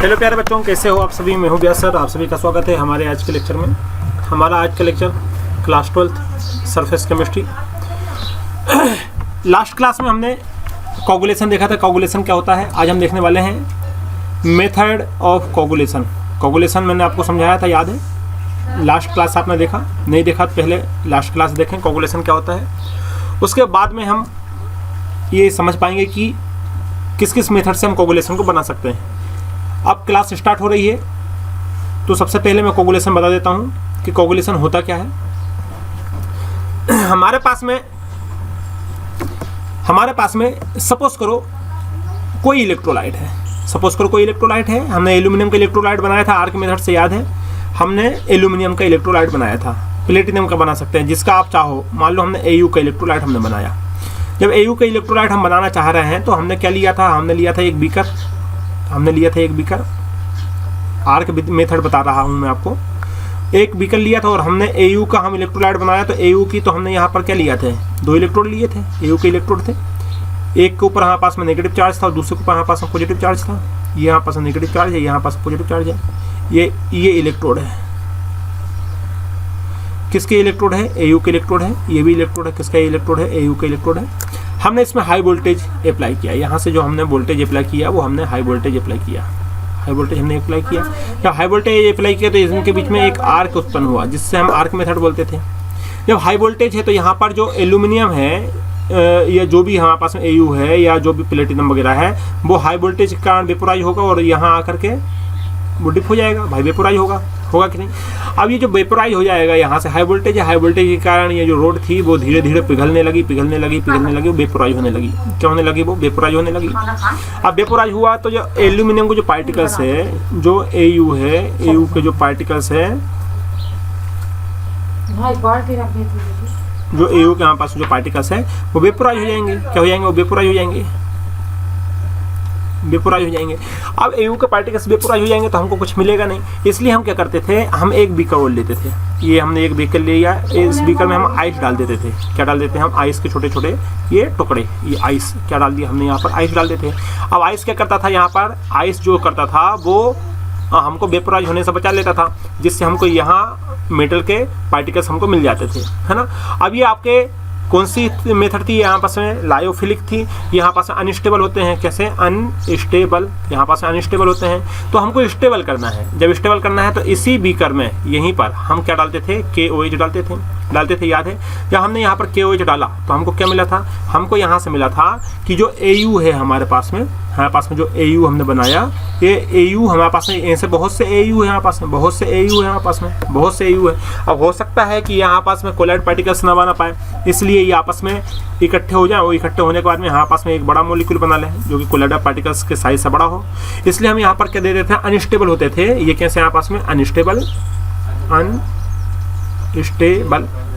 Hello प्यारे बच्चों, कैसे हो आप सभी। मैं हूं व्यास सर, आप सभी का स्वागत है हमारे आज के लेक्चर में। हमारा आज का lecture class 12 surface chemistry. Last class में हमने कोगुलेशन देखा था। कोगुलेशन क्या होता है आज हम देखने वाले हैं मेथड ऑफ कोगुलेशन। कोगुलेशन मैंने आपको समझाया था, याद है। लास्ट क्लास आपने देखा, नहीं देखा तो पहले लास्ट क्लास देखें कोगुलेशन क्या होता है। उसके बाद में हम ये समझ पाएंगे कि किस किस मेथड से हम कोगुलेशन को बना सकते हैं। अब क्लास स्टार्ट हो रही है तो सबसे पहले मैं कोगुलेशन बता देता हूँ कि कोगुलेशन होता क्या है। हमारे पास में सपोज करो कोई इलेक्ट्रोलाइट है। हमने एल्यूमिनियम का इलेक्ट्रोलाइट बनाया था आर्क मेथड से, याद है। हमने एल्यूमिनियम का इलेक्ट्रोलाइट बनाया था, प्लेटिनम का बना सकते हैं, जिसका आप चाहो। मान लो हमने एयू का इलेक्ट्रोलाइट हमने बनाया। जब एयू का इलेक्ट्रोलाइट हम बनाना चाह रहे हैं तो हमने क्या लिया था, हमने लिया था एक बीकर। आर्क मेथड बता रहा हूं मैं आपको। एक बीकर लिया था और हमने एयू का हम इलेक्ट्रोलाइट बनाया। तो एयू की तो हमने यहाँ पर क्या लिया थे, 2 इलेक्ट्रोड लिए थे। एयू के इलेक्ट्रोड थे, एक के ऊपर हमारे पास में नेगेटिव चार्ज था और दूसरे के ऊपर हमारे पास में पॉजिटिव चार्ज था। ये यहाँ पास नेगेटिव चार्ज है, यहाँ पास पॉजिटिव चार्ज है। ये इलेक्ट्रोड है। किसके इलेक्ट्रोड है, एयू के इलेक्ट्रोड है। ये भी इलेक्ट्रोड है, किसका इलेक्ट्रोड है, एयू का इलेक्ट्रोड है। हमने इसमें हाई वोल्टेज अप्लाई किया। यहाँ से जो हमने वोल्टेज अप्लाई किया वो हमने हाई वोल्टेज अप्लाई किया। जब हाई वोल्टेज अप्लाई किया तो इनके बीच में एक आर्क उत्पन्न हुआ, जिससे हम आर्क मेथड बोलते थे। जब हाई वोल्टेज है तो यहाँ पर जो एल्यूमिनियम है या जो भी हमारे पास में एयू है या जो भी प्लेटिनम वगैरह है, वो हाई वोल्टेज के कारण वेपोराइज होगा और यहाँ आकर के वो डिप हो जाएगा। भाई वेपोराइज होगा कि नहीं। अब ये जो वेपोराइज हो जाएगा, यहाँ से हाई वोल्टेज के कारण ये जो रोड थी वो धीरे धीरे पिघलने लगी, वेपोराइज होने लगी। क्या होने लगी, वो वेपोराइज होने लगी। अब वेपोराइज हुआ तो जो एल्यूमिनियम के जो पार्टिकल्स है, जो एयू के जो पार्टिकल्स है, जो एयू के यहाँ पास जो पार्टिकल्स है वो वेपोराइज हो जाएंगे। क्या हो जाएंगे, वो वेपोराइज हो जाएंगे। अब एयू के पार्टिकल्स वेपोराइज हो जाएंगे तो हमको कुछ मिलेगा नहीं। इसलिए हम क्या करते थे, हम एक बीकर और लेते थे। ये हमने एक बीकर लिया, इस बीकर में हम आइस डाल देते थे। क्या डाल देते हैं हम, आइस के छोटे छोटे ये टुकड़े, ये आइस क्या डाल दिया हमने, यहाँ पर आइस डाल देते हैं। अब आइस क्या करता था, यहाँ पर आइस जो करता था वो हमको वेपोराइज होने से बचा लेता था, जिससे हमको यहाँ मेटल के पार्टिकल्स हमको मिल जाते थे, है ना। अब ये आपके कौन सी मेथड थी, यहाँ पास में लायोफिलिक थी। यहाँ पास अनस्टेबल होते हैं, कैसे अनस्टेबल, यहाँ पास अनस्टेबल होते हैं। तो हमको स्टेबल करना है। जब स्टेबल करना है तो इसी बीकर में यहीं पर हम क्या डालते थे, KOH डालते थे, याद है। जब हमने यहाँ पर KOH डाला तो हमको क्या मिला था, हमको यहाँ से मिला था कि जो AU है हमारे पास में जो AU हमने बनाया, ये AU हमारे पास में ऐसे बहुत से AU है, यहाँ पास में बहुत से AU है। अब हो सकता है कि यहाँ पास में कोलाइड पार्टिकल्स ना बना पाए, इसलिए ये आपस में इकट्ठे हो जाए। वो इकट्ठे होने के बाद में यहाँ पास में एक बड़ा मॉलिक्यूल बना लें जो कि कोलाइड पार्टिकल्स के साइज से बड़ा हो। इसलिए हम यहाँ पर क्या दे देते हैं, अनस्टेबल होते थे। ये कैसे यहाँ पास में अनस्टेबल,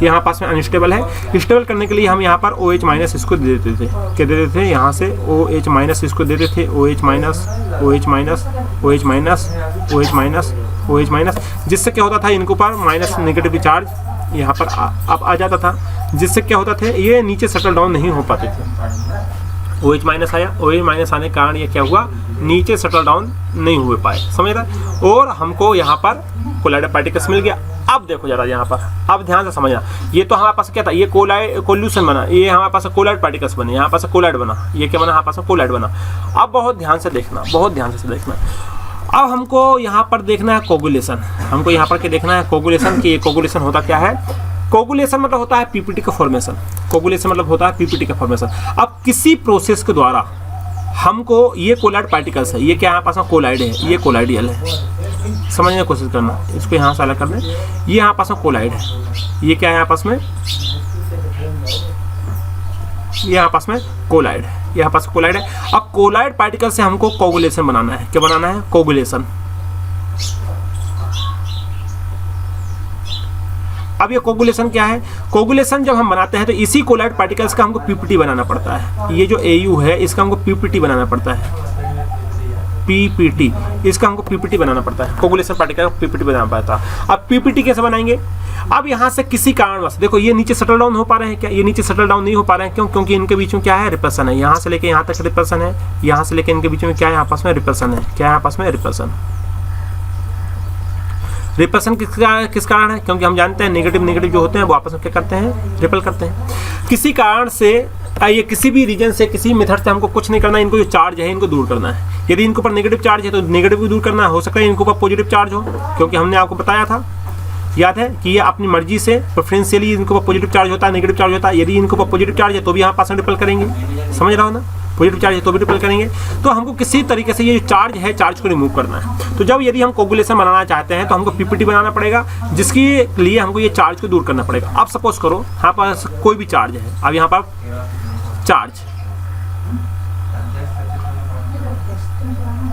यहाँ पास में अनस्टेबल है। स्टेबल करने के लिए हम यहाँ पर OH माइनस इसको दे देते थे। क्या दे देते थे, यहाँ से OH माइनस इसको दे देते थे। OH माइनस, जिससे क्या होता था, इनके ऊपर माइनस नेगेटिव चार्ज यहाँ पर अब आ जाता था, जिससे क्या होता था, ये नीचे सेटल डाउन नहीं हो पाते थे। OH माइनस आया, OH माइनस आने के कारण ये क्या हुआ, नीचे सेटल डाउन नहीं हुए पाए, समझ रहे। और हमको यहाँ पर कोलाइड पार्टिकल्स मिल गया। अब देखो जरा यहाँ पर, अब ध्यान से समझना। ये तो हमारे पास क्या था, ये कोल्यूशन बना, ये हमारे पास कोलाइड पार्टिकल्स बने, यहाँ पास कोलाइड बना। ये क्या बना, हमारे पास कोलाइड बना। अब बहुत ध्यान से देखना। अब हमको यहाँ पर देखना है कोगुलेशन। हमको यहाँ पर क्या देखना है, कोगुलेशन की। कोगुलेशन होता क्या है, कोगुलेशन मतलब होता है PPT का फॉर्मेशन। कोगुलेशन मतलब होता है PPT का फॉर्मेशन। अब किसी प्रोसेस के द्वारा हमको, ये कोलाइड पार्टिकल्स है, ये क्या यहाँ पास में कोलाइड है, ये कोलाइडियल है। समझने की कोशिश करना, इसको यहाँ से अलग कर दें। ये यहाँ पास में कोलाइड है, ये क्या है यहाँ पास में, ये यहाँ पास में कोलाइड है, यहाँ पास कोलाइड है। अब कोलाइड पार्टिकल से हमको कोगुलेशन बनाना है। क्या बनाना है, कोगुलेशन। अब ये कोगुलेशन क्या है, कोगुलेशन जब हम बनाते हैं तो इसी कोलाइड पार्टिकल्स का हमको PPT बनाना पड़ता है। ये जो AU है इसका हमको PPT बनाना पड़ता है। पीपीटी, इसका हमको पीपीटी बनाना पड़ता है, कोगुलेशन पार्टिकल का पीपीटी बनाना पड़ता है। अब पीपीटी कैसे बनाएंगे? अब यहाँ से किसी कारणवश देखो ये नीचे सेटल डाउन हो पा रहे हैं क्या? ये नीचे सेटल डाउन नहीं हो पा रहे हैं, क्यों? क्योंकि इनके बीच में क्या है? रिपल्सन है। यहाँ से लेके यहाँ तक रिपल्सन है, यहाँ से लेके इनके बीच में क्या है? आपस में रिपल्सन है। क्या है आपस में? रिपल्सन। रिपल्सन किस कारण है? क्योंकि हम जानते हैं नेगेटिव जो होते हैं वो आपस में क्या करते हैं? रिपल करते हैं। किसी कारण से ये किसी भी रीजन से, किसी मेथड से हमको कुछ नहीं करना है, इनको जो चार्ज है इनको दूर करना है। यदि इनके ऊपर नेगेटिव चार्ज है तो नेगेटिव भी दूर करना है। हो सकता है इनके ऊपर पॉजिटिव चार्ज हो, क्योंकि हमने आपको बताया था, याद है कि ये अपनी मर्जी से प्रेफरेंशियली इनके ऊपर पॉजिटिव चार्ज होता है, नेगेटिव चार्ज होता है। यदि इनके ऊपर पॉजिटिव चार्ज है तो भी यहाँ पास में रिपल करेंगे, समझ रहा हो ना? पॉजिटिव चार्ज है तो भी रिपल करेंगे। तो हमको किसी तरीके से ये जो चार्ज है, चार्ज को रिमूव करना है। तो जब यदि हम कोगुलेशन बनाना चाहते हैं तो हमको पीपीटी बनाना पड़ेगा, जिसके लिए हमको ये चार्ज को दूर करना पड़ेगा। अब सपोज करो यहाँ पास कोई भी चार्ज है, अब यहाँ पर चार्ज,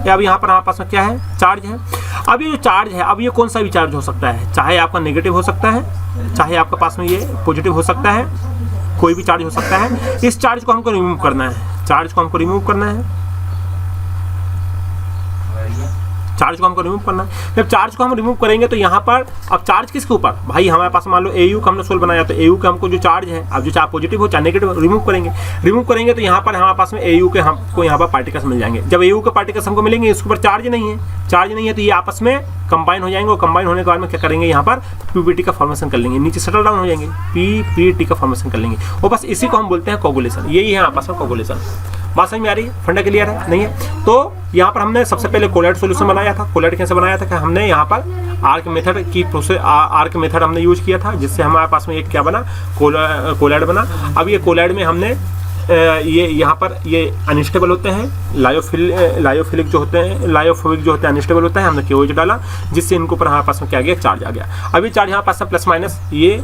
अब यहाँ पर हमारे पास में क्या है? चार्ज है। अब ये जो चार्ज है, अब ये कौन सा भी चार्ज हो सकता है, चाहे आपका नेगेटिव हो सकता है, चाहे आपके पास में ये पॉजिटिव हो सकता है, कोई भी चार्ज हो सकता है। इस चार्ज को हमको रिमूव करना है, चार्ज को हमको रिमूव करना है, चार्ज को हमको रिमूव करना है। जब चार्ज को हम रिमूव करेंगे तो यहाँ पर अब चार्ज किसके ऊपर? भाई हमारे पास मान लो एयू का हमने सोल बनाया, तो एयू का हमको जो चार्ज है, अब जो चाहे पॉजिटिव हो चाहे नेगेटिव, रिमूव करेंगे तो यहाँ पर हमारे पास में एयू के हमको यहाँ पर पार्टिकल्स मिल जाएंगे। जब एयू के पार्टिकल्स हमको मिलेंगे, इसके ऊपर चार्ज नहीं है तो ये आपस में कंबाइन हो जाएंगे, और कंबाइन होने के बाद में क्या करेंगे? यहाँ पर पीपीटी का फॉर्मेशन कर लेंगे, नीचे सेटल डाउन हो जाएंगे, पीपीटी का फॉर्मेशन कर लेंगे। और बस इसी को हम बोलते हैं कोगुलेशन। यही है आपस में कोगुलेशन। बात समझ में आ रही है? फंडा क्लियर है? नहीं है? तो यहाँ पर हमने सबसे पहले कोलॉइड सॉल्यूशन बनाया था। कोलॉइड कैसे बनाया था कि हमने यहाँ पर आर्क मेथड की प्रोसेस, आर्क मेथड हमने यूज किया था, जिससे हमारे पास में एक क्या बना? कोलॉइड बना। अब ये कोलॉइड में हमने ये यहाँ पर ये अनस्टेबल होते हैं, लायोफिलिक जो होते हैं, लायोफोबिक जो होते हैं, अनस्टेबल होता है। हमने KOH डाला, जिससे इनके ऊपर हमारे पास में क्या गया? चार्ज आ गया। अभी चार्ज यहाँ पास में प्लस माइनस, ये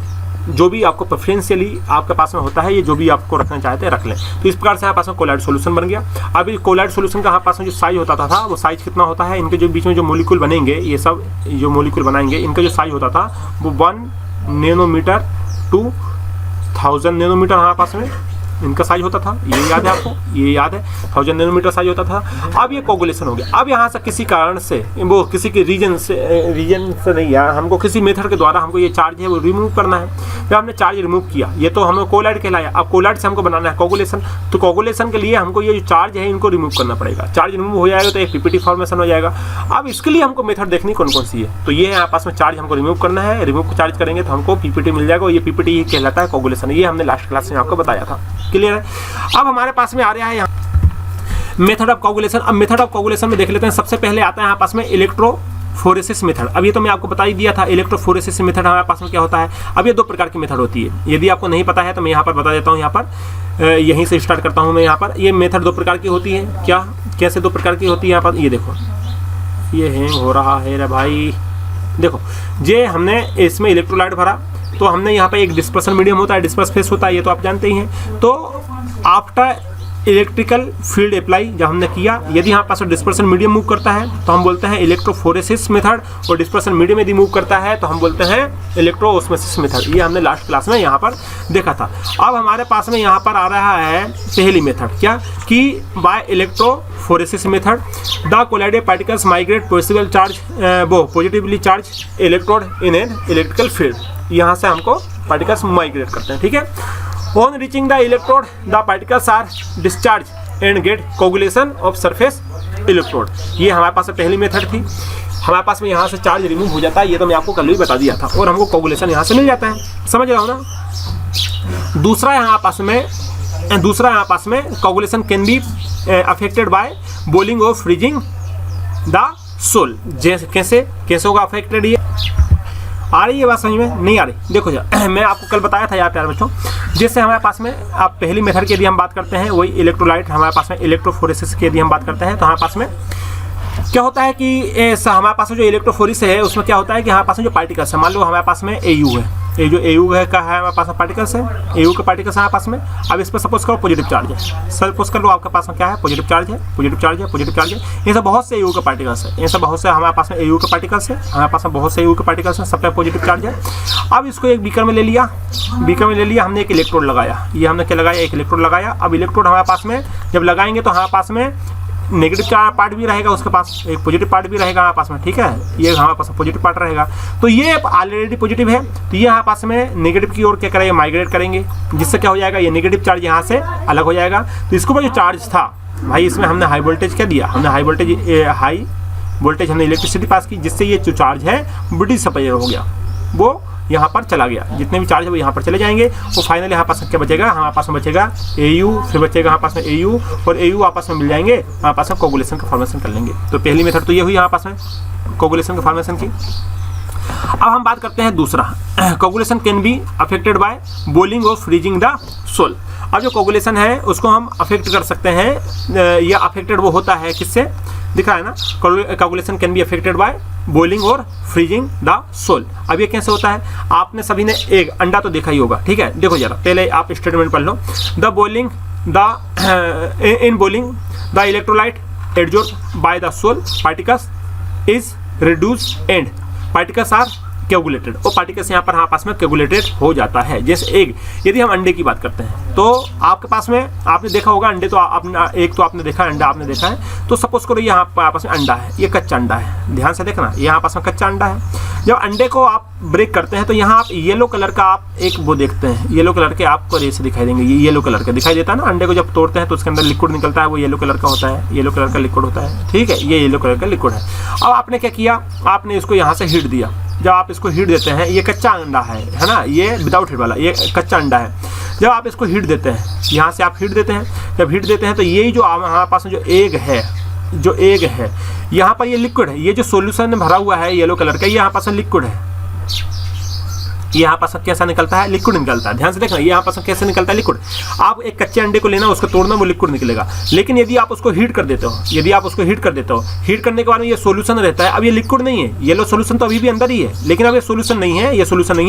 जो भी आपको प्रेफरेंशियली आपके पास में होता है, ये जो भी आपको रखना चाहते हैं रख लें। तो इस प्रकार से हमारे पास में कोलॉइड सॉल्यूशन बन गया। अभी कोलॉइड सॉल्यूशन का हमारे पास में जो साइज होता था वो साइज कितना होता है? इनके जो बीच में जो मॉलिक्यूल बनेंगे, ये सब जो मॉलिक्यूल बनाएंगे, इनका जो साइज होता था वो 1 नैनोमीटर टू 1000 नैनोमीटर हमारे पास में इनका साइज होता था। ये याद है आपको? ये याद है, 1000 नैनोमीटर साइज होता था। अब ये कोगुलेशन हो गया। अब यहाँ से किसी कारण से, वो किसी के रीजन से नहीं है, हमको किसी मेथड के द्वारा हमको ये चार्ज है वो रिमूव करना है। जब हमने चार्ज रिमूव किया, ये तो हमें कोलॉइड कहलाया। अब कोलॉइड से हमको बनाना है कोगुलेशन। तो कोगुलेशन के लिए हमको ये जो चार्ज है इनको रिमूव करना पड़ेगा। चार्ज रिमूव हो जाएगा तो एक पीपीटी फॉर्मेशन हो जाएगा। अब इसके लिए हमको मेथड देखनी कौन कौन सी है। तो ये है आपस में चार्ज हमको रिमूव करना है। रिमूव चार्ज करेंगे तो हमको पीपीटी मिल जाएगा। ये पीपीटी ही कहलाता है कोगुलेशन। ये हमने लास्ट क्लास में आपको बताया था। क्लियर है? अब हमारे पास में आ रहा है यहाँ मेथड ऑफ कोगुलेशन। अब मेथड ऑफ कोगुलेशन में देख लेते हैं। सबसे पहले आता है यहाँ पास में इलेक्ट्रोफोरेसिस मेथड। अब ये तो मैं आपको बता ही दिया था। इलेक्ट्रोफोरेसिस मेथड हमारे पास में क्या होता है? अब ये 2 प्रकार की मेथड होती है। यदि आपको नहीं पता है तो मैं यहाँ पर बता देता हूँ। यहाँ पर यहीं से स्टार्ट करता हूँ मैं। यहाँ पर ये मेथड 2 प्रकार की होती है। क्या कैसे 2 प्रकार की होती है? यहाँ पर ये देखो, ये हैंग हो रहा है रे भाई। देखो, ये हमने इसमें इलेक्ट्रोलाइट भरा, तो हमने यहाँ पे एक डिस्पर्सन मीडियम होता है, डिस्पर्स फेस होता है, ये तो आप जानते ही हैं। तो आफ्टर इलेक्ट्रिकल फील्ड अप्लाई जब हमने किया, यदि यहाँ पास डिस्पर्सन मीडियम मूव करता है तो हम बोलते हैं इलेक्ट्रोफोरेसिस मेथड, और डिस्पर्सन मीडियम यदि मूव करता है तो हम बोलते हैं इलेक्ट्रोओस्मोसिस मेथड। ये हमने लास्ट क्लास में यहाँ पर देखा था। अब हमारे पास में यहाँ पर आ रहा है पहली मेथड, क्या कि by electrophoresis method the colloided particles migrate possible charge वो positively charge electrode in an electrical field. यहाँ से हमको पार्टिकल्स माइग्रेट करते हैं। ठीक है? On reaching the electrode, the particles are discharged and get coagulation of surface electrode। ये हमारे पास पहली मेथड थी। हमारे पास में यहाँ से चार्ज रिमूव हो जाता है, ये तो मैं आपको कल भी बता दिया था, और हमको कोगुलेशन यहाँ से मिल जाता है। समझ रहे हो ना? दूसरा यहाँ पास में coagulation can be affected by boiling और फ्रीजिंग द सोल। कैसे होगा अफेक्टेड? ये आ रही है बात समझ में? नहीं आ रही? देखो यार, मैं आपको कल बताया था यार प्यारे बच्चों, जैसे हमारे पास में आप पहली मेथड की यदि हम बात करते हैं, वही इलेक्ट्रोलाइट हमारे पास में इलेक्ट्रोफोरेसिस की यदि हम बात करते हैं, तो हमारे पास में क्या होता है कि हमारे पास में जो इलेक्ट्रोफोरेसिस है उसमें क्या होता है कि हमारे पास में जो पार्टिकल्स है, मान लो हमारे पास में एयू है, ये जो एयू है का है हमारे पास में पार्टिकल्स है, एयू के पार्टिकल्स हमारे पास में। अब इस पर सपोज करो पॉजिटिव चार्ज है, सपोज कर लो आपके पास में क्या है? पॉजिटिव चार्ज है, पॉजिटिव चार्ज है, पॉजिटिव चार्ज है। ये सब बहुत से एयू के पार्टिकल्स है, ये सब बहुत से हमारे पास में एयू के पार्टिकल्स है, हमारे पास में बहुत से एयू के पार्टिकल्स हैं, सब पे पॉजिटिव चार्ज है। अब इसको एक बीकर में ले लिया, हमने एक इलेक्ट्रोड लगाया। ये हमने क्या लगाया? एक इलेक्ट्रोड लगाया। अब इलेक्ट्रोड हमारे पास में जब लगाएंगे तो हमारे पास में नेगेटिव पार्ट भी रहेगा उसके पास, एक पॉजिटिव पार्ट भी रहेगा हमारे पास में, ठीक है, ये हमारे पास पॉजिटिव पार्ट रहेगा। तो ये ऑलरेडी पॉजिटिव है, तो ये हमारे पास में नेगेटिव की ओर क्या करेंगे, माइग्रेट करेंगे, जिससे क्या हो जाएगा, ये नेगेटिव चार्ज यहाँ से अलग हो जाएगा। तो इसके ऊपर जो चार्ज था भाई, इसमें हमने हाई वोल्टेज क्या दिया, हमने हाई वोल्टेज हमने इलेक्ट्रिसिटी पास की, जिससे ये जो चार्ज है ब्रिटिश सप्लायर हो गया, वो यहाँ पर चला गया, जितने भी चार्ज है वो यहाँ पर चले जाएंगे। और फाइनली हमारे पास क्या बचेगा, हमारे पास में बचेगा AU, फिर बचेगा हमारे पास में AU, और AU आपस में मिल जाएंगे, हमारे पास में कोगुलेशन का फॉर्मेशन कर लेंगे। तो पहली मेथड तो ये हुई हमारे पास में कोगुलेशन के फॉर्मेशन की। अब हम बात करते हैं दूसरा, coagulation can be affected by boiling और फ्रीजिंग द सोल। अब जो कोगुलेशन है उसको हम अफेक्ट कर सकते हैं, या अफेक्टेड वो होता है किससे, दिखा है ना, coagulation can be affected by boiling और फ्रीजिंग द सोल। अब ये कैसे होता है, आपने सभी ने एक अंडा तो देखा ही होगा, ठीक है, देखो जरा पहले आप स्टेटमेंट पढ़ लो। In boiling the electrolyte adsorb by the sol particles is reduce and particles are coagulated, और पार्टिकल्स यहाँ पर हमारे पास में कोगुलेटेड हो जाता है। जैसे एक, यदि हम अंडे की बात करते हैं तो आपके पास में आपने देखा होगा अंडे, तो एक तो आपने देखा अंडा आपने देखा है, तो सपोज करो यहाँ पास में अंडा है, ये कच्चा अंडा है, ध्यान से देखना, यहाँ पास में कच्चा अंडा है। जब अंडे को आप ब्रेक करते हैं तो यहाँ आप येलो कलर का आप एक वो देखते हैं, येलो कलर के आपको रेस दिखाई देंगे, ये येलो कलर का दिखाई देता है ना। अंडे को जब तोड़ते हैं तो उसके अंदर लिक्विड निकलता है, वो येलो कलर का होता है, येलो कलर का लिक्विड होता है, ठीक है, ये येलो कलर का लिक्विड है। अब आपने क्या किया, आपने इसको यहाँ से हीट दिया। जब आप इसको हीट देते हैं, ये कच्चा अंडा है ना, ये विदाउट हीट वाला, ये कच्चा अंडा है। जब आप इसको हीट देते हैं, यहाँ से आप हीट देते हैं, जब हीट देते हैं तो यही जो हमारे पास में जो एग है, यहाँ पर ये लिक्विड है, ये जो सॉल्यूशन में भरा हुआ है येलो कलर का, ये यहाँ पास लिक्विड है, ये यहाँ पास कैसा निकलता है, लिक्विड निकलता है। ध्यान से देखना, ये यहाँ पास कैसे निकलता है, लिक्विड। आप एक कच्चे अंडे को लेना, उसको तोड़ना, वो लिक्विड निकलेगा। लेकिन यदि आप उसको हीट कर देते हो, हीट करने के बाद में ये सॉल्यूशन रहता है। अब ये लिक्विड नहीं है, येलो सॉल्यूशन तो अभी भी अंदर ही है, लेकिन अब ये सॉल्यूशन नहीं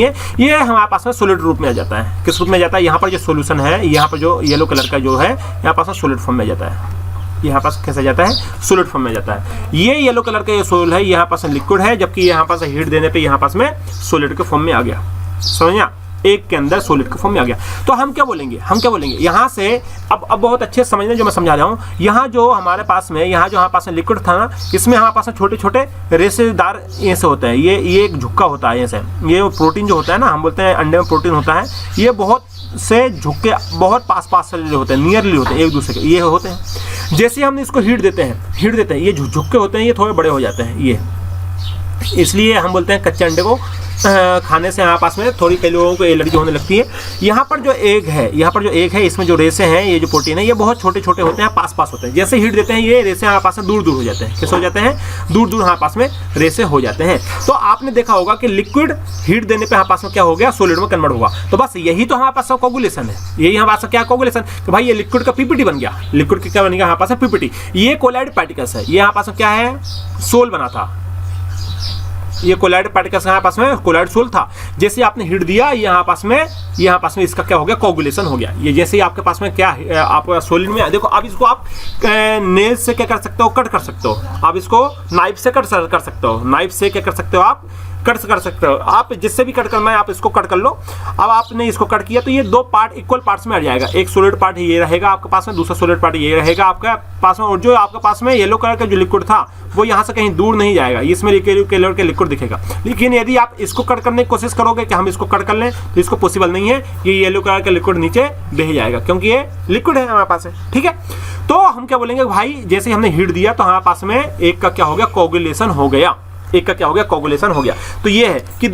है, ये हमारे पास में सॉलिड रूप में आ जाता है। किस रूप में जाता है, यहाँ पर जो सॉल्यूशन है, यहाँ पर जो येलो कलर का जो है, यहाँ पास में सॉलिड फॉर्म में जाता है, यहाँ पास कैसे जाता है, सॉलिड फॉर्म में जाता है। ये येलो कलर का ये सोल है, यहाँ पास लिक्विड है, जबकि यहाँ पास हीट देने पे यहाँ पास में सॉलिड के फॉर्म में आ गया, समझना, एक के अंदर सॉलिड के फॉर्म में आ गया। तो हम क्या बोलेंगे, यहाँ से अब बहुत अच्छे समझना जो मैं समझा रहा हूँ। यहाँ जो हमारे पास में, यहाँ जो हमारे पास में लिक्विड था ना, इसमें हमारे पास में छोटे छोटे रेशेदार ऐसे होते हैं, ये एक झुक्का होता है ऐसे, ये प्रोटीन जो होता है ना, हम बोलते हैं अंडे में प्रोटीन होता है, ये बहुत से झुक्के बहुत पास चले होते हैं, नियरली होते हैं एक दूसरे के, ये होते हैं। जैसे हम इसको हीट देते हैं, ये झुक्के होते हैं, ये थोड़े बड़े हो जाते हैं, ये इसलिए हम बोलते हैं कच्चे अंडे को खाने से हमारे पास में थोड़ी कई लोगों को एलर्जी होने लगती है। यहाँ पर जो एग है, इसमें जो रेसे हैं, ये जो प्रोटीन है, ये बहुत छोटे छोटे होते हैं, पास होते हैं। जैसे हीट देते हैं, ये रेसे हमारे पास में दूर हो जाते हैं। कैसे हो जाते हैं, दूर हमारे पास में रेसे हो जाते हैं। तो आपने देखा होगा कि लिक्विड हीट देने पे हमारे पास में क्या हो गया, सॉलिड में कन्वर्ट हुआ। तो बस यही तो हमारे पास कोगुलेशन है, यही हमारे पास क्या कोगुलेशन, कि भाई ये लिक्विड का पीपीटी बन गया, लिक्विड का क्या बन गया हमारे पास में पीपीटी। ये कोलाइड पार्टिकल्स है, ये हमारे पास में क्या है, सोल बना था, ये कोलाइड पार्टिकल्स यहाँ पास में कोलाइड सोल था। जैसे आपने हीट दिया, यहाँ पास में इसका क्या हो गया, कोगुलेशन हो गया। ये जैसे ही आपके पास में क्या है, आप सॉलिड में देखो, अब इसको आप नेल से क्या कर सकते हो, कट कर सकते हो। आप इसको नाइफ से कट कर सकते हो, नाइफ से क्या कर सकते हो, आप कट कर सकते हो। आप जिससे भी कट करना है आप इसको कट कर लो। अब आपने इसको कट किया तो ये दो पार्ट इक्वल पार्ट्स में आ जाएगा। एक सॉलिड पार्ट ये रहेगा आपके पास में, दूसरा सॉलिड पार्ट ये रहेगा आपके पास में। और जो आपके पास में येलो कलर का जो लिक्विड था वो यहाँ से कहीं दूर नहीं जाएगा, इसमें कलर के लिक्विड दिखेगा। लेकिन यदि आप इसको कट करने की कोशिश करोगे कि हम इसको कट कर लें, तो इसको पॉसिबल नहीं है। ये येलो कलर का लिक्विड नीचे बह जाएगा, क्योंकि ये लिक्विड है हमारे पास है, ठीक है। तो हम क्या बोलेंगे भाई, जैसे हमने हीट दिया तो हमारे पास में एक का क्या हो गया, कोगुलेशन हो गया, एक का क्या हो गया, कोगुलेशन हो गया। तो ये है कि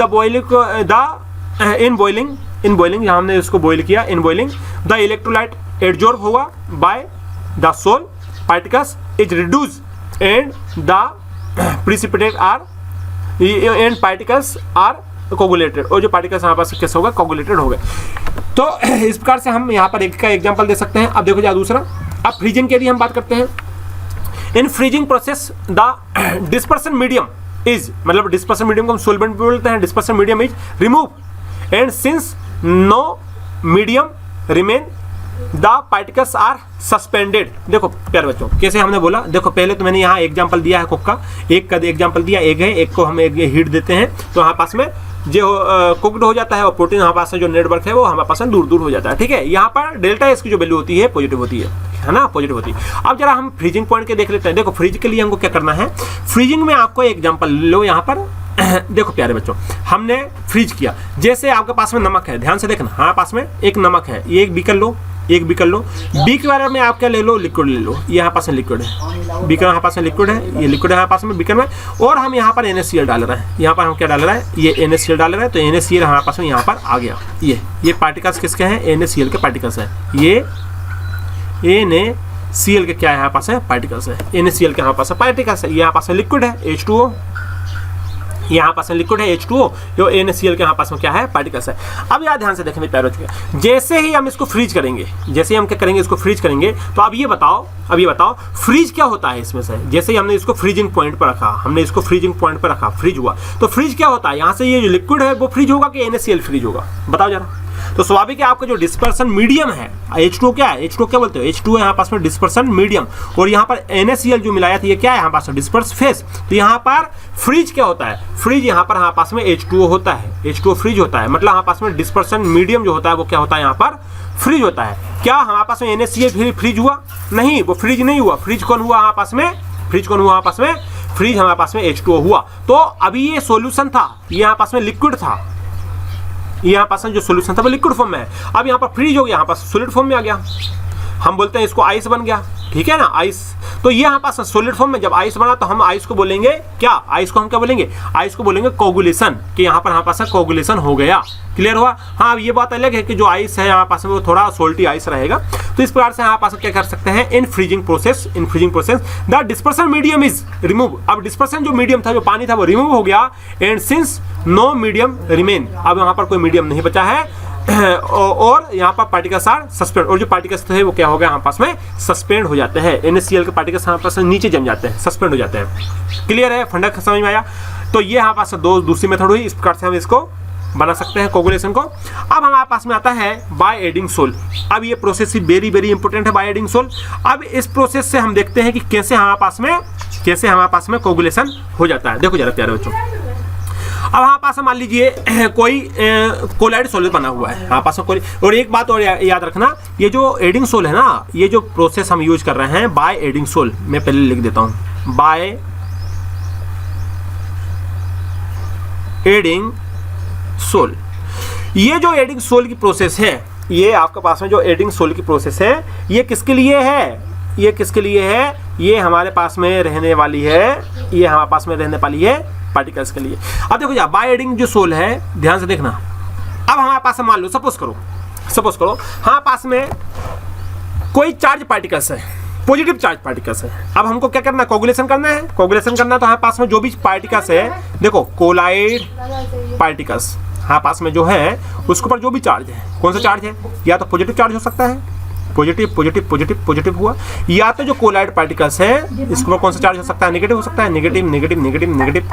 इन बॉइलिंग जहां हमने इसको बॉइल किया, in boiling the electrolyte adsorb हुआ by the sol particles is reduce and the precipitate are and particles are coagulated. और जो पार्टिकल्स हमारे पास कैसे होगा, कोगुलेटेड हो गए। तो इस प्रकार से हम यहाँ पर एक का एग्जाम्पल दे सकते हैं। अब देखो जा दूसरा, अब फ्रीजिंग की यदि हम बात करते हैं, in freezing process the dispersion medium is, मतलब डिस्पर्सन मीडियम को हम सोलवेंट भी बोलते हैं, dispersion medium is remove and since no medium remain the particles are suspended. देखो प्यारे बच्चों, कैसे हमने बोला, देखो पहले तो मैंने यहाँ एग्जांपल दिया है कुक का, एक का एग्जांपल दिया, एग है, एक को हम हीट देते हैं तो हमारे पास में जो कुकड हो जाता है और प्रोटीन हमारे पास जो नेटवर्क है वो हमारे पास दूर दूर हो जाता है। ठीक है, यहाँ पर डेल्टा एस की जो वैल्यू होती है पॉजिटिव होती है ना, पॉजिटिव होती है। अब जरा हम फ्रीजिंग पॉइंट के देख लेते हैं। देखो फ्रीज के लिए हमको क्या करना है, फ्रीजिंग में आपको एग्जांपल लो यहाँ पर देखो प्यारे बच्चों, हमने फ्रीज किया, जैसे आपके पास में नमक है, ध्यान से देखना, हमारे पास में एक नमक है, ये एक बीकर लो, एक बीकर लो, बीकर में आप क्या ले लो, लिक्विड ले लो, ये यहाँ पास में लिक्विड है, बीकर हमारे पास में लिक्विड है, ये लिक्विड है हमारे पास में बीकर में, और हम यहाँ पर NaCl डाल रहे हैं, यहाँ पर हम क्या डाल रहे हैं, ये NaCl डाल रहे हैं, तो NaCl हमारे पास में यहाँ पर आ गया। ये पार्टिकल्स किसके हैं, NaCl के पार्टिकल्स हैं, ये NaCl के क्या है यहाँ पास है, पार्टिकल्स है, NaCl के यहाँ पास है पार्टिकल्स है, यहाँ पास में लिक्विड है H2O, यहाँ पास में लिक्विड है H2O, जो NaCl के यहाँ पास में क्या है, पार्टिकल्स है। अब यार ध्यान से देखने प्यारे बच्चों, जैसे ही हम इसको फ्रीज करेंगे, जैसे ही हम क्या करेंगे, इसको फ्रीज करेंगे, तो अब ये बताओ फ्रीज क्या होता है इसमें से। जैसे ही हमने इसको फ्रीजिंग पॉइंट पर रखा, फ्रीज हुआ, तो फ्रीज क्या होता है, यहाँ से ये जो लिक्विड है वो फ्रीज होगा कि NaCl फ्रीज होगा, बताओ जरा। तो स्वाभाविक है आपका जो डिस्पर्सन मीडियम है, H2O क्या है, H2O क्या बोलते हो, H2O है यहाँ पास में डिस्पर्सन मीडियम, और यहाँ पर NaCl जो मिलाया था ये क्या है यहाँ पास में डिस्पर्स फेस। तो यहाँ पर फ्रीज क्या होता है, फ्रीज यहाँ पर हमारे पास में H2O होता है, H2O फ्रीज होता है, मतलब हमारे पास में डिस्पर्सन मीडियम जो होता है वो क्या होता है, यहाँ पर फ्रीज होता है। क्या हमारे पास में NaCl फ्रीज हुआ, नहीं, वो फ्रीज नहीं हुआ, फ्रीज कौन हुआ हमारे पास में, फ्रीज हमारे पास में H2O हुआ। तो अभी ये सॉल्यूशन था, ये यहाँ पास में लिक्विड था, यहाँ पास जो सॉल्यूशन था वो लिक्विड फॉर्म में है, अब यहाँ पर फ्रीज हो गया, यहाँ पास सॉलिड फॉर्म में आ गया, हम बोलते हैं इसको आइस बन गया, ठीक है ना, आइस। तो ये यहाँ पास सॉलिड फॉर्म में जब आइस बना तो हम आइस को बोलेंगे क्या, आइस को हम क्या बोलेंगे, आइस को बोलेंगे कोगुलेशन, कि यहाँ पर हमारे पास कोगुलेशन हो गया। क्लियर हुआ। हाँ, अब ये बात अलग है कि जो आइस है यहाँ पास में वो थोड़ा सोल्टी आइस रहेगा। तो इस प्रकार से यहाँ पास क्या कर सकते हैं, in freezing process the dispersion medium is remove. अब डिस्पर्सन जो मीडियम था, जो पानी था वो रिमूव हो गया, and since no medium remain, अब यहाँ पर कोई मीडियम नहीं बचा है, और यहाँ पर पार्टिकल्स आर सस्पेंड, और जो पार्टिकल्स थे वो क्या हो गया, यहाँ पास में सस्पेंड हो जाते हैं, NaCl के पार्टिकल्स यहाँ पास नीचे जम जाते हैं, सस्पेंड हो जाते हैं। क्लियर है, फंडा समझ में आया। तो ये यहाँ पास दूसरी मेथड हुई, इस प्रकार से हम इसको बना सकते हैं कोगुलेशन को। अब हमारे पास में आता है बाय एडिंग सोल। अब ये प्रोसेस वेरी वेरी इंपॉर्टेंट है, बाय एडिंग सोल। अब इस प्रोसेस से हम देखते हैं कि कैसे हमारे पास में कोगुलेशन हो जाता है। देखो जरा प्यारे बच्चों, अब हमारे पास मान लीजिए कोई कोलाइड सोल बना हुआ है हमारे पास में कोई, और एक बात और याद रखना, ये जो एडिंग सोल है ना, ये जो प्रोसेस हम यूज कर रहे हैं बाय एडिंग सोल, मैं पहले लिख देता हूं, बाय एडिंग सोल। ये जो एडिंग सोल की प्रोसेस है, ये आपके पास में जो एडिंग सोल की प्रोसेस है, ये किसके लिए है, ये किसके लिए है, ये हमारे पास में रहने वाली है, ये हमारे पास में रहने वाली है पार्टिकल्स के लिए। अब देखो यार, बाय एडिंग जो सोल है, ध्यान से देखना। अब हमारे पास मान लो, सपोज करो हमारे पास में कोई चार्ज पार्टिकल्स है, पॉजिटिव चार्ज पार्टिकल्स है। अब हमको क्या करना है, कोगुलेशन करना है, तो हमारे पास में जो भी पार्टिकल्स है, देखो कोलाइड पार्टिकल्स हमारे पास में जो है, उसके ऊपर जो भी चार्ज है, कौन सा चार्ज है, या तो पॉजिटिव चार्ज हो सकता है, पॉजिटिव हुआ, या तो जो कोलाइड पार्टिकल्स है इसके ऊपर कौन सा चार्ज हो सकता है, नेगेटिव हो सकता है, नेगेटिव।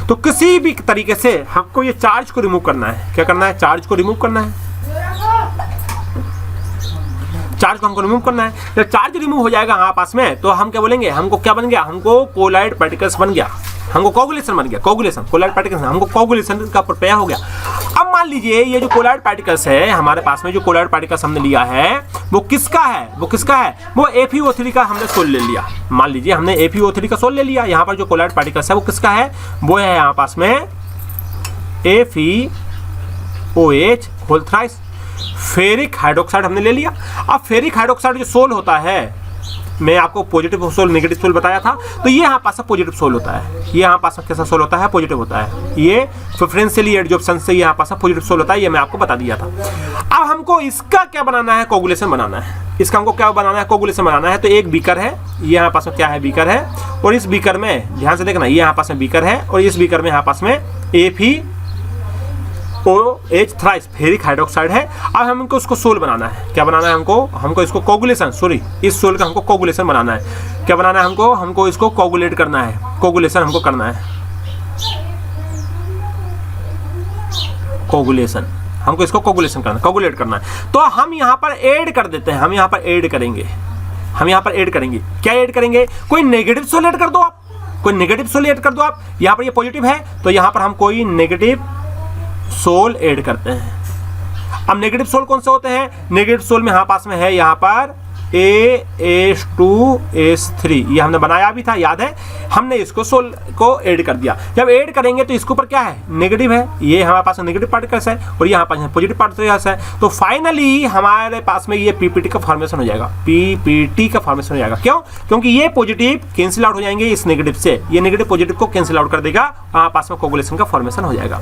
तो किसी भी तरीके से हमको ये चार्ज को रिमूव करना है। क्या करना है, चार्ज को रिमूव करना है, चार्ज को हमको रिमूव करना है। जब चार्ज रिमूव हो जाएगा हमारे पास में, तो हम क्या बोलेंगे, हमको क्या बन गया, हमको कोलाइड पार्टिकल्स बन गया, हमको कोगुलेशन बन गया, कोलाइड पार्टिकल्स, हमको कोगुलेशन का प्रक्रिया हो गया। अब मान लीजिए ये जो कोलाइड पार्टिकल्स है हमारे पास में, जो कोलाइड पार्टिकल्स हमने लिया है वो किसका है, वो FeO3 का हमने सोल ले लिया। मान लीजिए हमने FeO3 का सोल ले लिया। यहाँ पर जो कोलाइड पार्टिकल्स है वो किसका है, वो है यहाँ पास में FeOH whole thrice, ferric hydroxide हमने ले लिया। अब फेरिक हाइड्रोक्साइड जो सोल होता है, मैं आपको पॉजिटिव सोल नेगेटिव सोल बताया था, तो ये यहाँ पास पॉजिटिव सोल होता है, ये यहाँ पास कैसा सोल होता है, पॉजिटिव होता है। ये प्रेफरेंशियली एडजॉर्प्शन से यहाँ पास पॉजिटिव सोल होता है, ये मैं आपको बता दिया था। अब हमको इसका क्या बनाना है, कोगुलेशन बनाना है। इसका हमको क्या बनाना है, कोगुलेशन बनाना है। तो एक बीकर है, ये यहाँ पास में क्या है, बीकर है, और इस बीकर में ध्यान से देखना, ये यहाँ पास में बीकर है, और इस बीकर में यहाँ पास में FeOH थ्राइस फेरिक हाइड्रोक्साइड है। अब हमको उसको सोल बनाना है। क्या बनाना है हमको इसको कोगुलेशन, इस सोल का हमको कोगुलेशन बनाना है। क्या बनाना है हमको इसको कोगुलेट करना है, कोगुलेशन हमको करना है, कोगुलेशन, हमको इसको कोगुलेशन करना, कोगुलेट करना है। तो हम यहाँ पर ऐड कर देते हैं, हम यहाँ पर ऐड करेंगे, क्या ऐड करेंगे, कोई नेगेटिव सोल ऐड कर दो आप, यहाँ पर ये पॉजिटिव है तो यहाँ पर हम कोई नेगेटिव सोल ऐड करते हैं। अब नेगेटिव सोल कौन से होते हैं? नेगेटिव सोल में हमारे पास में है यहाँ पर AH2S3, ये हमने बनाया भी था, याद है? हमने इसको सोल को ऐड कर दिया। जब ऐड करेंगे तो इसके ऊपर क्या है? नेगेटिव है, ये हमारे पास नेगेटिव पार्टिकल्स है और यहाँ पास पॉजिटिव पार्टिकल्स है। तो फाइनली हमारे पास में ये पीपीटी का फॉर्मेशन हो जाएगा, पीपीटी का फॉर्मेशन हो जाएगा। क्यों? क्योंकि ये पॉजिटिव कैंसिल आउट हो जाएंगे इस नेगेटिव से, ये नेगेटिव पॉजिटिव को कैंसिल आउट कर देगा, हमारे पास में कोगुलेशन का फॉर्मेशन हो जाएगा,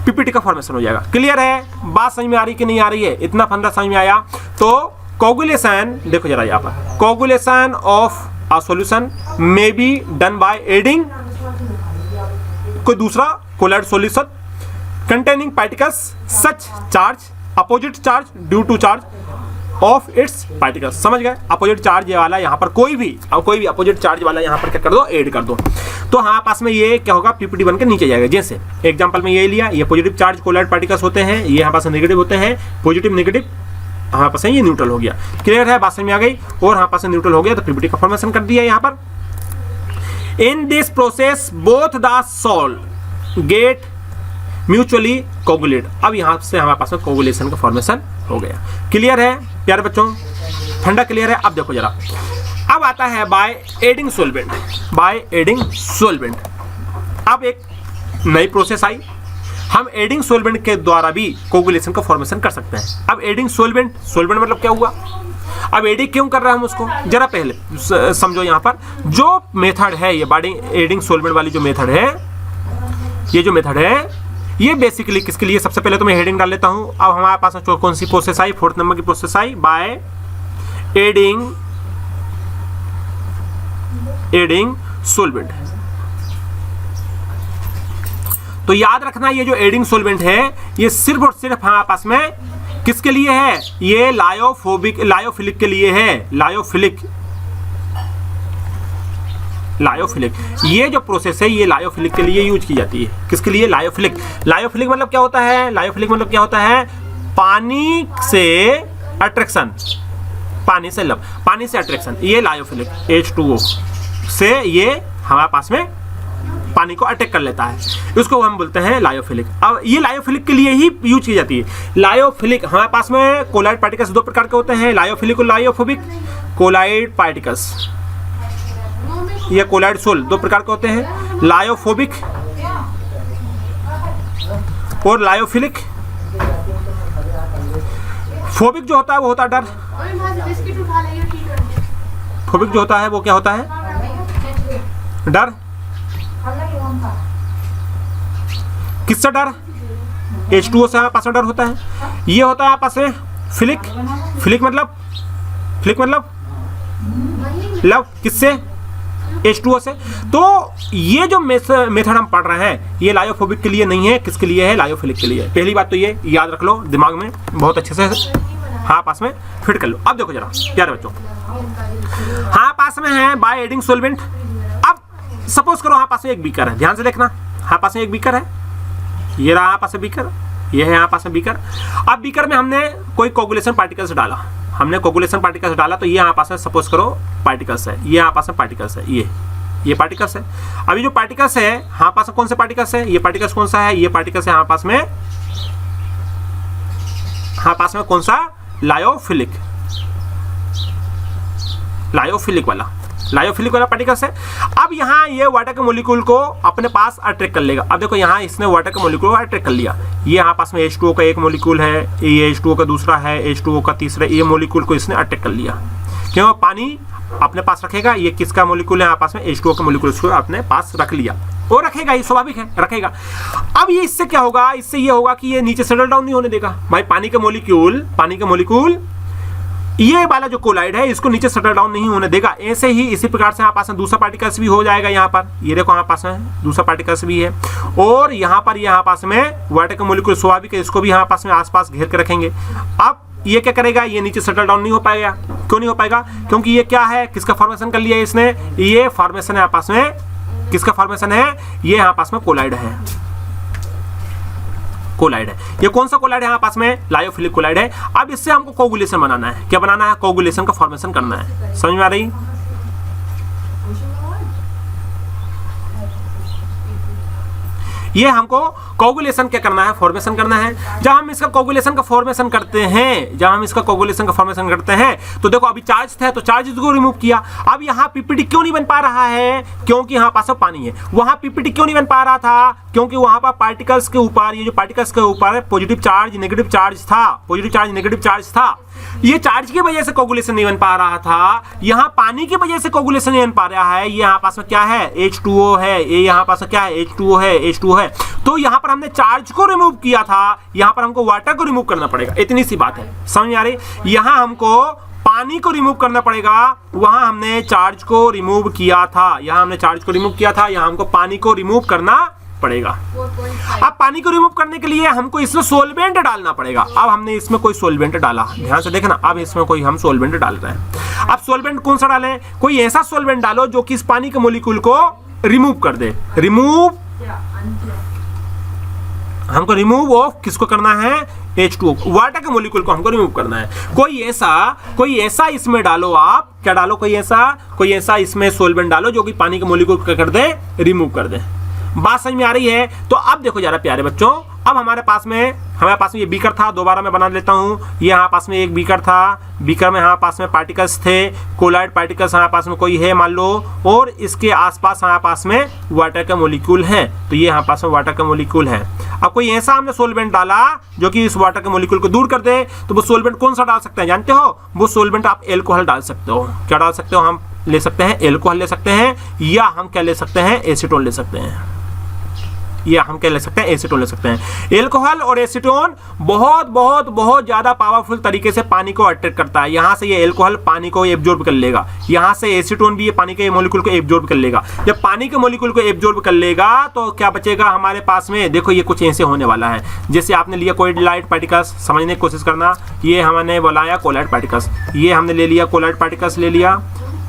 पीपीटी का फॉर्मेशन हो जाएगा। क्लियर है? बात समझ में आ रही कि नहीं आ रही है? इतना फंडा समझ में आया? तो कोगुलेशन देखो जरा यहाँ पर, coagulation of a solution may be done by adding कोई दूसरा colloid solution containing particles such charge opposite charge due to charge of its particles. समझ गए? अपोजिट चार्ज वाला यहाँ पर कोई भी अपोजिट चार्ज वाला यहाँ पर क्या कर दो? ऐड कर दो। तो हमारे पास में ये क्या होगा? पीपीटी बन के नीचे जाएगा। जैसे एग्जांपल में ये लिया, ये पॉजिटिव चार्ज कोलाइड पार्टिकल्स होते हैं, ये हमारे पास नेगेटिव होते हैं, पॉजिटिव नेगेटिव हमारे पास ये न्यूट्रल हो गया। क्लियर है? बात समझ में आ गई? और हमारे पास न्यूट्रल हो गया तो पीपीटी का फॉर्मेशन कर दिया यहाँ पर। In this process both the sol get mutually coagulate. अब यहाँ से हमारे पास में कोगुलेशन का फॉर्मेशन हो गया। क्लियर है प्यारे बच्चों? ठंडा क्लियर है? अब देखो जरा, अब आता है by adding solvent. By adding solvent अब एक नई प्रोसेस आई, हम एडिंग सोलवेंट के द्वारा भी कोगुलेशन का फॉर्मेशन कर सकते हैं। अब एडिंग सोलवेंट, सोलवेंट मतलब क्या हुआ? अब एडिंग क्यों कर रहे हैं हम उसको? जरा पहले समझो। यहाँ पर जो मेथड है, ये बॉडी एडिंग सोलवेंट वाली जो मेथड है, ये जो मेथड है, ये बेसिकली किसके लिए? सबसे पहले तो मैं हेडिंग डाल लेता हूं। अब हमारे पास कौन सी प्रोसेस आई? 4th नंबर की process I, by adding solvent. तो याद रखना, ये जो एडिंग सोलवेंट है, ये सिर्फ और सिर्फ हमारे पास में किसके लिए है? ये लायोफिलिक के लिए है। लायोफिलिक ये जो प्रोसेस है, ये लायोफिलिक के लिए यूज की जाती है। किसके लिए? लायोफिलिक मतलब क्या होता है? लायोफिलिक मतलब क्या होता है? पानी से अट्रैक्शन, पानी से लव, पानी से अट्रैक्शन, ये लायोफिलिक H2O से ये हमारे पास में पानी को अटैक कर लेता है, उसको हम बोलते हैं लायोफिलिक। अब ये लायोफिलिक के लिए ही यूज की जाती है। लायोफिलिक हमारे पास में कोलाइड पार्टिकल्स दो प्रकार के होते हैं, लायोफिलिक और लायोफोबिक। कोलाइड पार्टिकल्स या कोलाइड सोल दो प्रकार के होते हैं, लायोफोबिक और लायोफिलिक। फोबिक जो होता है वो होता है डर। फोबिक जो होता है वो क्या होता है? डर। किससे डर? H2O से हमारे पास डर होता है। ये होता है आपस में फिलिक। फिलिक मतलब लव। किससे? H2O से। तो ये जो मेथड हम पढ़ रहे हैं, ये लायोफोबिक के लिए नहीं है, किसके लिए है? लायोफिलिक के लिए। पहली बात तो ये याद रख लो दिमाग में बहुत अच्छे से, हाँ पास में फिट कर लो। अब देखो जरा प्यारे बच्चों, हाँ पास में है बाय एडिंग सोलवेंट। अब सपोज करो हाँ पास में एक बीकर है, ध्यान से देखना, हाँ पास में एक बीकर है, ये रहा हाँ पास में बीकर, ये है हाँ पास में बीकर। अब बीकर में हमने कोई कोगुलेशन पार्टिकल्स डाला, तो ये यहाँ पास में सपोज करो पार्टिकल्स है, ये यहाँ पास में पार्टिकल्स है, ये पार्टिकल्स है। अभी जो पार्टिकल्स है यहाँ पास में कौन से पार्टिकल्स है? ये पार्टिकल्स कौन सा है? ये पार्टिकल्स है यहाँ पास में कौन सा? लायोफिलिक वाला पार्टिकल्स है। अब यहाँ ये वाटर के मॉलिक्यूल को अपने पास अट्रैक्ट कर लेगा। अब देखो यहाँ इसने वाटर के मॉलिक्यूल को अट्रैक्ट कर लिया, ये यहाँ पास में H2O का एक मॉलिक्यूल है, ये H2O का दूसरा है, H2O का तीसरा, ये मॉलिक्यूल को इसने अट्रैक्ट कर लिया। क्यों? पानी अपने पास रखेगा, ये किसका मॉलिक्यूल है? यहाँ पास में H2O का मॉलिक्यूल इसको अपने पास रख लिया, वो रखेगा, ये स्वाभाविक है, रखेगा। अब ये इससे क्या होगा? इससे ये होगा कि ये नीचे सेटल डाउन नहीं होने देगा। भाई पानी के मॉलिक्यूल ये वाला जो कोलाइड है इसको नीचे सेटल डाउन नहीं होने देगा। ऐसे ही इसी प्रकार से यहाँ पास में दूसरा पार्टिकल्स भी हो जाएगा। यहाँ पर ये देखो यहाँ पास में दूसरा पार्टिकल्स भी है, और यहाँ पर यहाँ पास में वाटर के मॉलिक्यूल स्वाभाविक है, इसको भी यहाँ पास में आसपास घेर के रखेंगे। अब ये क्या करेगा? ये नीचे सेटल डाउन नहीं हो पाएगा। क्यों नहीं हो पाएगा? क्योंकि ये क्या है? किसका फॉर्मेशन कर लिया इसने? ये फॉर्मेशन है यहाँ पास में, किसका फॉर्मेशन है? ये यहाँ पास में कोलाइड है। ये कौन सा कोलाइड है? यहाँ पास में लायोफिलिक कोलाइड है। अब इससे हमको कोगुलेशन बनाना है। क्या बनाना है? कोगुलेशन का फॉर्मेशन करना है। समझ में आ रही? ये हमको कोगुलेशन क्या करना है, फॉर्मेशन करना है। जब हम इसका कोगुलेशन का फॉर्मेशन करते हैं, तो देखो अभी चार्ज था तो चार्ज को रिमूव किया। अब यहाँ पीपीटी क्यों नहीं बन पा रहा है, क्योंकि यहाँ पास पानी है। वहां पीपीटी क्यों नहीं बन पा रहा था, क्योंकि वहां पर पार्टिकल्स के ऊपर, ये जो पार्टिकल्स के ऊपर पॉजिटिव चार्ज नेगेटिव चार्ज था, ये चार्ज की वजह से कोगुलेशन नहीं बन पा रहा था। यहाँ पानी की वजह से कोगुलेशन नहीं बन पा रहा है। ये यहाँ पास में क्या है, H2O है। ये यहाँ पास में क्या है, H2O है। तो यहाँ पर हमने चार्ज को रिमूव किया था, यहाँ पर हमको वाटर को रिमूव करना पड़ेगा। इतनी सी बात है, समझ में आ रही। यहाँ हमको पानी को रिमूव करना पड़ेगा, वहां हमने चार्ज को रिमूव किया था। यहाँ हमको पानी को रिमूव करना पड़ेगा। अब पानी को रिमूव करने के लिए हमको इसमें सोलवेंट डालना पड़ेगा। अब हमने इसमें कोई सोलवेंट डाला, ध्यान से देखना। अब इसमें कोई हम सोलवेंट डाल रहे हैं। अब सोलवेंट कौन सा डालें, कोई ऐसा सोलवेंट डालो जो कि इस पानी के मॉलिक्यूल को रिमूव कर दे। हमको रिमूव ऑफ किसको करना है, H2O, वाटर के मॉलिक्यूल को हमको रिमूव करना है। कोई ऐसा इसमें डालो, आप क्या डालो, कोई ऐसा इसमें सोलवेंट डालो जो कि पानी के मॉलिक्यूल को कर दे, रिमूव कर दे। बात समझ में आ रही है। तो अब देखो जरा प्यारे बच्चों, अब हमारे पास में ये बीकर था, दोबारा मैं बना लेता हूँ। ये यहाँ पास में एक बीकर था, बीकर में यहाँ पास में पार्टिकल्स थे, कोलाइड पार्टिकल्स यहाँ पास में कोई है मान लो, और इसके आसपास यहाँ पास में वाटर का मॉलिक्यूल है। तो ये यहाँ पास में वाटर का मॉलिक्यूल है। अब कोई ऐसा हमने सोलवेंट डाला जो कि इस वाटर के मॉलिक्यूल को दूर कर दे, तो वो सोलवेंट कौन सा डाल सकते हैं जानते हो, वो सोलवेंट आप एल्कोहल डाल सकते हो। क्या डाल सकते हो, हम ले सकते हैं एल्कोहल ले सकते हैं, या हम क्या ले सकते हैं, एसीटोन ले सकते हैं। एसीटोन ले सकते हैं। एल्कोहल और एसीटोन बहुत ज्यादा पावरफुल तरीके से पानी को अट्रैक्ट करता है। यहाँ से ये एल्कोहल पानी को एब्जॉर्ब कर लेगा, यहाँ से एसीटोन भी ये पानी के मॉलिक्यूल को एब्जॉर्ब कर लेगा। जब पानी के मॉलिक्यूल को एब्जॉर्ब कर लेगा तो क्या बचेगा हमारे पास में, देखो ये कुछ ऐसे होने वाला है। जैसे आपने लिया कोलाइड पार्टिकल्स, समझने की कोशिश करना, ये हमने बोलाया कोलाइड पार्टिकल्स, ये हमने ले लिया कोलाइड पार्टिकल्स ले लिया।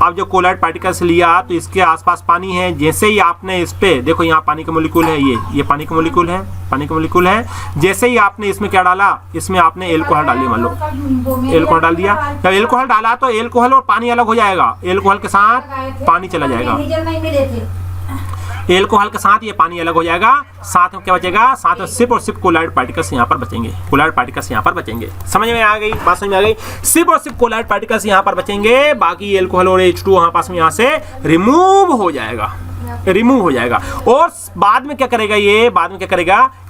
अब जो कोलाइड पार्टिकल्स लिया तो इसके आसपास पानी है। जैसे ही आपने इस पे देखो, यहाँ पानी का मॉलिक्यूल है, ये पानी का मॉलिक्यूल है। जैसे ही आपने इसमें क्या डाला, इसमें आपने एल्कोहल डाल दिया, मान लो एल्कोहल डाल दिया। जब एल्कोहल डाला तो एल्कोहल और पानी अलग हो जाएगा, एल्कोहल के साथ पानी चला जाएगा, एल्कोहल के साथ ये पानी अलग हो जाएगा। साथ में क्या बचेगा, साथ में सिर्फ और सिर्फ कोलाइड पार्टिकल्स यहाँ पर बचेंगे। समझ में आ गई, बात समझ में आ गई। सिर्फ और सिर्फ कोलाइड पार्टिकल्स यहाँ पर बचेंगे, बाकी एल्कोहल और H2O यहाँ पास में यहाँ से रिमूव हो जाएगा। और बाद में क्या करेगा,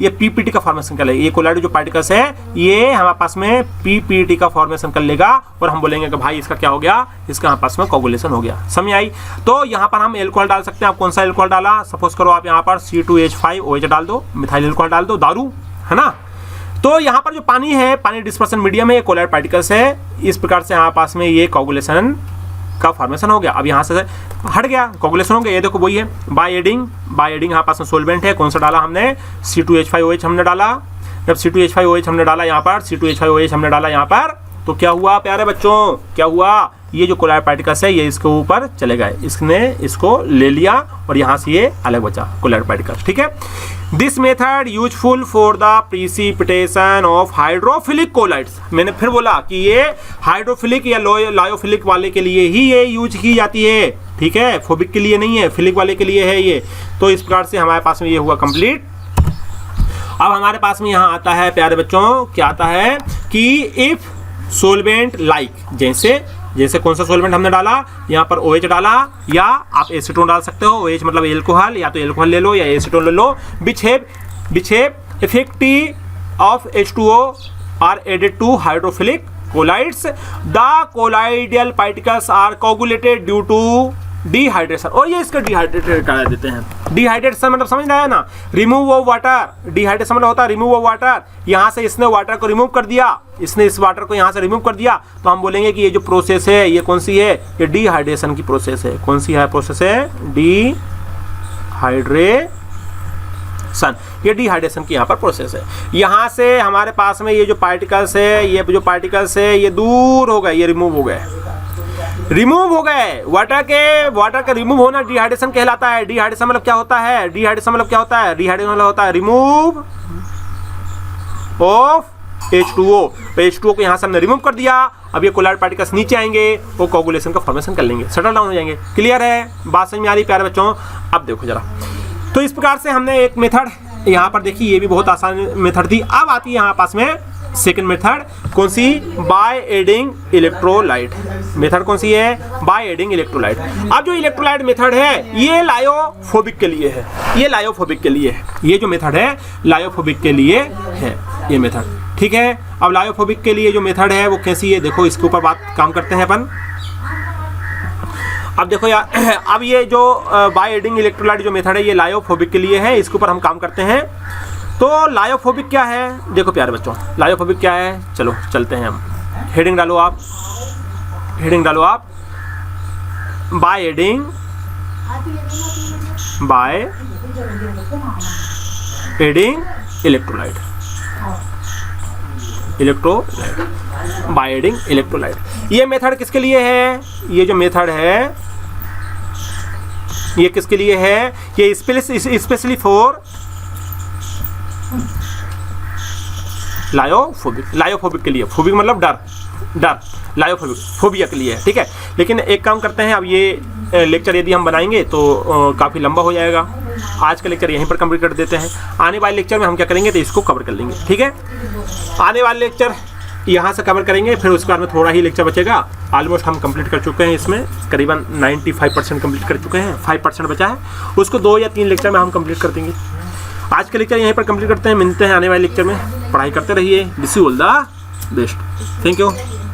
ये पीपीटी का फॉर्मेशन कर लेगा। ये कोलाइड जो पार्टिकल्स है ये हमारे पास में पीपीटी का फॉर्मेशन कर लेगा, और हम बोलेंगे कि भाई इसका क्या हो गया, इसका हमारे पास में कोगुलेशन हो गया। समझ आई। तो यहाँ पर हम एल्कोहल डाल सकते हैं। आप कौन सा एल्कोहल डाला, सपोज करो आप यहाँ पर C2H5OH डाल दो, मिथाइल एल्कोहल डाल दो, दारू है ना। तो यहाँ पर जो पानी है, पानी डिस्पर्सन मीडियम है, ये कोलाइड पार्टिकल्स है। इस प्रकार से हमारे पास में ये कोगुलेशन का फॉर्मेशन हो गया। अब यहाँ से हट गया, कोगुलेशन हो गया। ये देखो वही है, बाय एडिंग यहाँ पास में सोलवेंट है। कौन सा डाला हमने, C2H5OH हमने डाला। जब C2H5OH हमने डाला यहाँ पर, C2H5OH हमने डाला यहाँ पर, तो क्या हुआ प्यारे बच्चों, क्या हुआ, ये जो कोलाइड पार्टिकल्स है ये इसके ऊपर चले गए, इसने इसको ले लिया और यहाँ से ये अलग बचा कोलाइड पार्टिकल्स। ठीक है। This method useful for the precipitation of hydrophilic colloids. मैंने फिर बोला कि ये हाइड्रोफिलिक या लायोफिलिक वाले के लिए ही ये यूज की जाती है। ठीक है, फोबिक के लिए नहीं है, फिलिक वाले के लिए है ये। तो इस प्रकार से हमारे पास में ये हुआ कंप्लीट। अब हमारे पास में यहाँ आता है प्यारे बच्चों, क्या आता है कि इफ सोलवेंट लाइक, जैसे कौन सा सोलवेंट हमने डाला, यहाँ पर OH डाला, या आप एसीटोन डाल सकते हो। OH मतलब एल्कोहल, या तो एल्कोहल ले लो या एसीटोन ले लो। Behave effective of H2O are added to hydrophilic colloids. The colloidal particles are coagulated due to dehydration. और ये इसका डिहाइड्रेटेड करा देते हैं। डिहाइड्रेशन मतलब समझ रहे हैं ना, रिमूव ऑफ वाटर। डिहाइड्रेशन मतलब होता है रिमूव ऑफ वाटर। यहाँ से इसने वाटर को रिमूव कर दिया, इसने इस वाटर को यहाँ से रिमूव कर दिया, तो हम बोलेंगे कि ये जो प्रोसेस है ये कौन सी है, ये डिहाइड्रेशन की प्रोसेस है। कौन सी है प्रोसेस है, डिहाइड्रेशन। ये डिहाइड्रेशन की यहाँ पर प्रोसेस है। यहाँ से हमारे पास में ये जो पार्टिकल्स है, ये दूर हो गए, ये रिमूव हो गए, वाटर के रिमूव होना डिहाइड्रेशन कहलाता है। डिहाइड्रेशन मतलब क्या होता है, डिहाइड्रेशन मतलब होता है रिमूव ऑफ H2O। H2O को यहाँ से हमने रिमूव कर दिया। अब ये कोलाइड पार्टिकल्स नीचे आएंगे, वो कोगुलेशन का फॉर्मेशन कर लेंगे, सेटल डाउन हो जाएंगे। क्लियर है, बात समझ में आ रही प्यारे बच्चों। अब देखो जरा, तो इस प्रकार से हमने एक मेथड यहाँ पर देखिए ये भी बहुत आसान मेथड थी। अब आती है यहाँ पास में सेकंड मेथड, कौन सी? By adding electrolyte. मेथड कौन सी है? By adding electrolyte. अब जो इलेक्ट्रोलाइट मेथड है ये लायोफोबिक के लिए है, ये लायोफोबिक के लिए है, ये जो मेथड है लायोफोबिक के लिए है ये मेथड, ठीक है। अब लायोफोबिक के लिए जो मेथड है वो कैसी है, देखो इसके ऊपर बात काम करते हैं अपन। अब देखो यार, अब ये जो बाय एडिंग इलेक्ट्रोलाइट जो मेथड है ये लायोफोबिक के लिए है, इसके ऊपर हम काम करते हैं। तो लायोफोबिक क्या है, देखो प्यारे बच्चों, लायोफोबिक क्या है, चलो चलते हैं हम। हेडिंग डालो आप, हेडिंग डालो आप, bye adding electrolyte, bye adding electrolyte. ये मेथड किसके लिए है? ये जो मेथड है ये किसके लिए है? ये स्पेशली फॉर लायोफोबिक के लिए। फोबिक मतलब डर, लायोफोबिक, फोबिया के लिए, ठीक है। लेकिन एक काम करते हैं, अब ये लेक्चर यदि हम बनाएंगे तो काफ़ी लंबा हो जाएगा। आज का लेक्चर यहीं पर कंप्लीट कर देते हैं। आने वाले लेक्चर में हम क्या करेंगे तो इसको कवर कर लेंगे, ठीक है। आने वाले लेक्चर यहाँ से कवर करेंगे, फिर उसके बाद में थोड़ा ही लेक्चर बचेगा। ऑलमोस्ट हम कंप्लीट कर चुके हैं, इसमें करीबन 95% कंप्लीट कर चुके हैं, 5% बचा है, उसको 2 या 3 लेक्चर में हम कंप्लीट कर देंगे। आज का लेक्चर यहीं पर कंप्लीट करते हैं, मिलते हैं आने वाले लेक्चर में। पढ़ाई करते रहिए, wish you all the best, thank you.